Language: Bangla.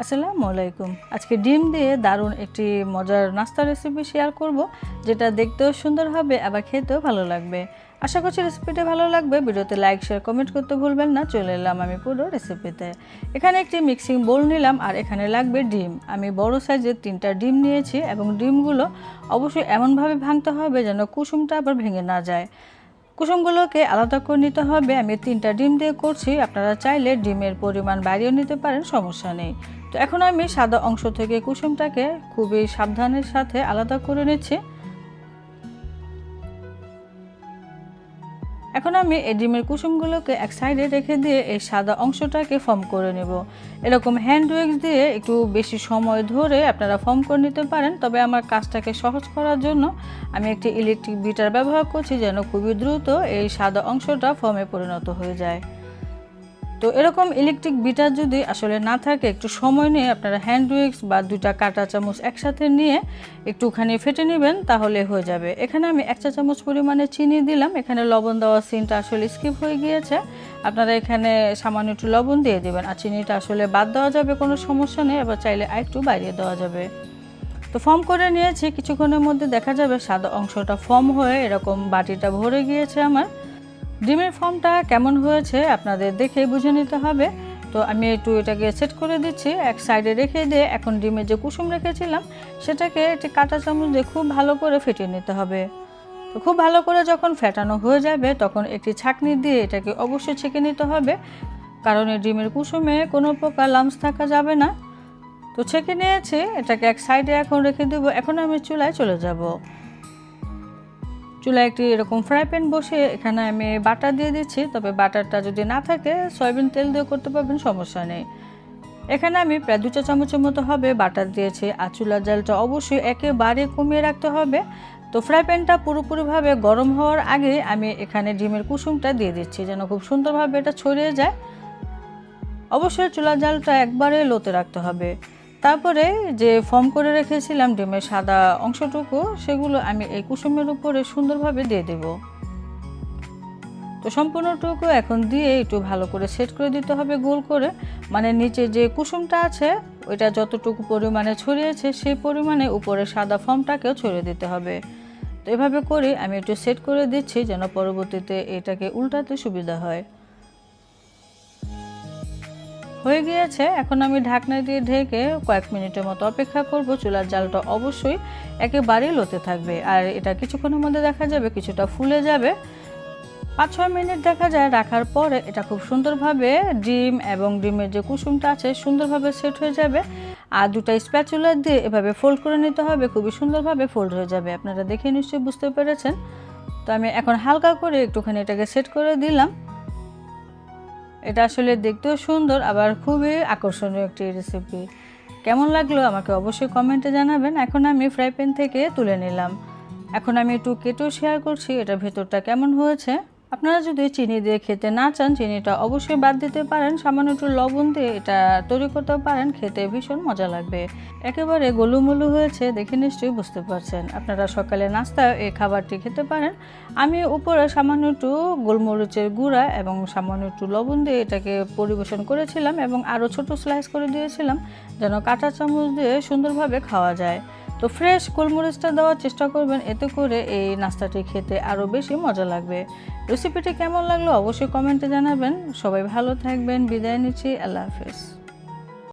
আসসালামু আলাইকুম। আজকে ডিম দিয়ে দারুণ একটি মজার নাস্তা রেসিপি শেয়ার করব, যেটা দেখতেও সুন্দর হবে আবার খেতেও ভালো লাগবে। আশা করছি রেসিপিটা ভালো লাগবে। ভিডিওতে লাইক শেয়ার কমেন্ট করতে ভুলবেন না। চলে এলাম আমি পুরো রেসিপিতে। এখানে একটি মিক্সিং বোল নিলাম আর এখানে লাগবে ডিম। আমি বড় সাইজের 3টা ডিম নিয়েছি এবং ডিমগুলো অবশ্যই এমনভাবে ভাঙতে হবে যেন কুসুমটা আবার ভেঙে না যায়। কুসুমগুলোকে আলাদা করে নিতে হবে। আমি 3টা ডিম দিয়ে করছি, আপনারা চাইলে ডিমের পরিমাণ বাড়িয়ে নিতে পারেন, সমস্যা নেই। তো এখন আমি সাদা অংশ থেকে কুসুমটাকে খুবই সাবধানের সাথে আলাদা করে নিচ্ছি। এখন আমি এই ডিমের কুসুমগুলোকে এক সাইডে রেখে দিয়ে এই সাদা অংশটাকে ফর্ম করে নেব। এরকম হ্যান্ড উইক্স দিয়ে একটু বেশি সময় ধরে আপনারা ফর্ম করে নিতে পারেন, তবে আমার কাজটাকে সহজ করার জন্য আমি একটি ইলেকট্রিক বিটার ব্যবহার করছি যেন খুবই দ্রুত এই সাদা অংশটা ফর্মে পরিণত হয়ে যায়। তো এরকম ইলেকট্রিক বিটার যদি আসলে না থাকে, একটু সময় নিয়ে আপনারা হ্যান্ড উইক্স বা 2টা কাঁটা চামচ একসাথে নিয়ে একটুখানি ফেটে নেবেন, তাহলে হয়ে যাবে। এখানে আমি 1 চা চামচ পরিমাণে চিনি দিলাম। এখানে লবণ দেওয়ার সিনটা আসলে স্কিপ হয়ে গিয়েছে, আপনারা এখানে সামান্য একটু লবণ দিয়ে দেবেন। আর চিনিটা আসলে বাদ দেওয়া যাবে, কোনো সমস্যা নেই, আবার চাইলে আরেকটু বাড়িয়ে দেওয়া যাবে। তো ফর্ম করে নিয়েছি, কিছুক্ষণের মধ্যে দেখা যাবে সাদা অংশটা ফর্ম হয়ে এরকম বাটিটা ভরে গিয়েছে। আমার ডিমের ফর্মটা কেমন হয়েছে আপনাদের দেখে বুঝে নিতে হবে। তো আমি একটু এটাকে সেট করে দিচ্ছি, এক সাইডে রেখে দিয়ে এখন ডিমের যে কুসুম রেখেছিলাম সেটাকে একটি কাঁটা চামচ দিয়ে খুব ভালো করে ফেটিয়ে নিতে হবে। তো খুব ভালো করে যখন ফেটানো হয়ে যাবে তখন একটি ছাঁকনি দিয়ে এটাকে অবশ্যই ছেঁকে নিতে হবে, কারণ এই ডিমের কুসুমে কোনো প্রকার লাম্পস থাকা যাবে না। তো ছেঁকে নিয়েছি, এটাকে এক সাইডে এখন রেখে দেবো। এখন আমি চুলায় চলে যাব। চুলায় একটি এরকম ফ্রাই প্যান বসে এখানে আমি বাটার দিয়ে দিচ্ছি, তবে বাটারটা যদি না থাকে সয়াবিন তেল দিয়ে করতে পারবেন, সমস্যা নেই। এখানে আমি প্রায় 2 চা চামচের মতো হবে বাটার দিয়েছি। আর চুলার জালটা অবশ্যই একেবারে কমিয়ে রাখতে হবে। তো ফ্রাই প্যানটা পুরোপুরিভাবে গরম হওয়ার আগে আমি এখানে ডিমের কুসুমটা দিয়ে দিচ্ছি যেন খুব সুন্দরভাবে এটা ছড়িয়ে যায়। অবশ্যই চুলার জালটা একবারে লোতে রাখতে হবে। তারপরে যে ফর্ম করে রেখেছিলাম ডিমের সাদা অংশটুকু, সেগুলো আমি এই কুসুমের উপরে সুন্দরভাবে দিয়ে দেব। তো সম্পূর্ণটুকু এখন দিয়ে একটু ভালো করে সেট করে দিতে হবে গোল করে, মানে নিচে যে কুসুমটা আছে ওইটা যতটুকু পরিমাণে ছড়িয়েছে সেই পরিমাণে উপরে সাদা ফর্মটাকেও ছড়িয়ে দিতে হবে। তো এভাবে করে আমি একটু সেট করে দিচ্ছি যেন পরবর্তীতে এটাকে উল্টাতে সুবিধা হয়। হয়ে গিয়েছে, এখন আমি ঢাকনা দিয়ে ঢেকে কয়েক মিনিটের মতো অপেক্ষা করব। চুলার জালটা অবশ্যই একেবারেই লোতে থাকবে, আর এটা কিছুক্ষণের মধ্যে দেখা যাবে কিছুটা ফুলে যাবে। 5-6 মিনিট দেখা যায় রাখার পরে এটা খুব সুন্দরভাবে ডিম এবং ডিমের যে কুসুমটা আছে সুন্দরভাবে সেট হয়ে যাবে। আর 2টা স্প্যাচুলা দিয়ে এভাবে ফোল্ড করে নিতে হবে, খুবই সুন্দরভাবে ফোল্ড হয়ে যাবে। আপনারা দেখে নিশ্চয়ই বুঝতে পেরেছেন। তো আমি এখন হালকা করে একটুখানি এটাকে সেট করে দিলাম। এটা আসলে দেখতেও সুন্দর, আবার খুবই আকর্ষণীয় একটি রেসিপি। কেমন লাগলো আমাকে অবশ্যই কমেন্টে জানাবেন। এখন আমি ফ্রাই প্যান থেকে তুলে নিলাম। এখন আমি একটু কেটেও শেয়ার করছি এটা ভেতরটা কেমন হয়েছে। আপনারা যদি চিনি দিয়ে খেতে না চান চিনিটা অবশ্যই বাদ দিতে পারেন, সামান্য একটু লবণ দিয়ে এটা তৈরি করতে পারেন, খেতে ভীষণ মজা লাগবে। একেবারে গোলুমলু হয়েছে, দেখে নিশ্চয়ই বুঝতে পারছেন। আপনারা সকালে নাস্তায় এই খাবারটি খেতে পারেন। আমি উপরে সামান্য একটু গোলমরিচের গুঁড়া এবং সামান্য একটু লবণ দিয়ে এটাকে পরিবেশন করেছিলাম এবং আরও ছোট স্লাইস করে দিয়েছিলাম যেন কাঁটা চামচ দিয়ে সুন্দরভাবে খাওয়া যায়। তো ফ্রেশ গোলমরিচটা দেওয়ার চেষ্টা করবেন, এতে করে এই নাস্তাটি খেতে আরও বেশি মজা লাগবে। রেসিপিটি কেমন লাগলো অবশ্যই কমেন্টে জানাবেন। সবাই ভালো থাকবেন, বিদায় নিচ্ছি, আল্লাহ হাফেজ।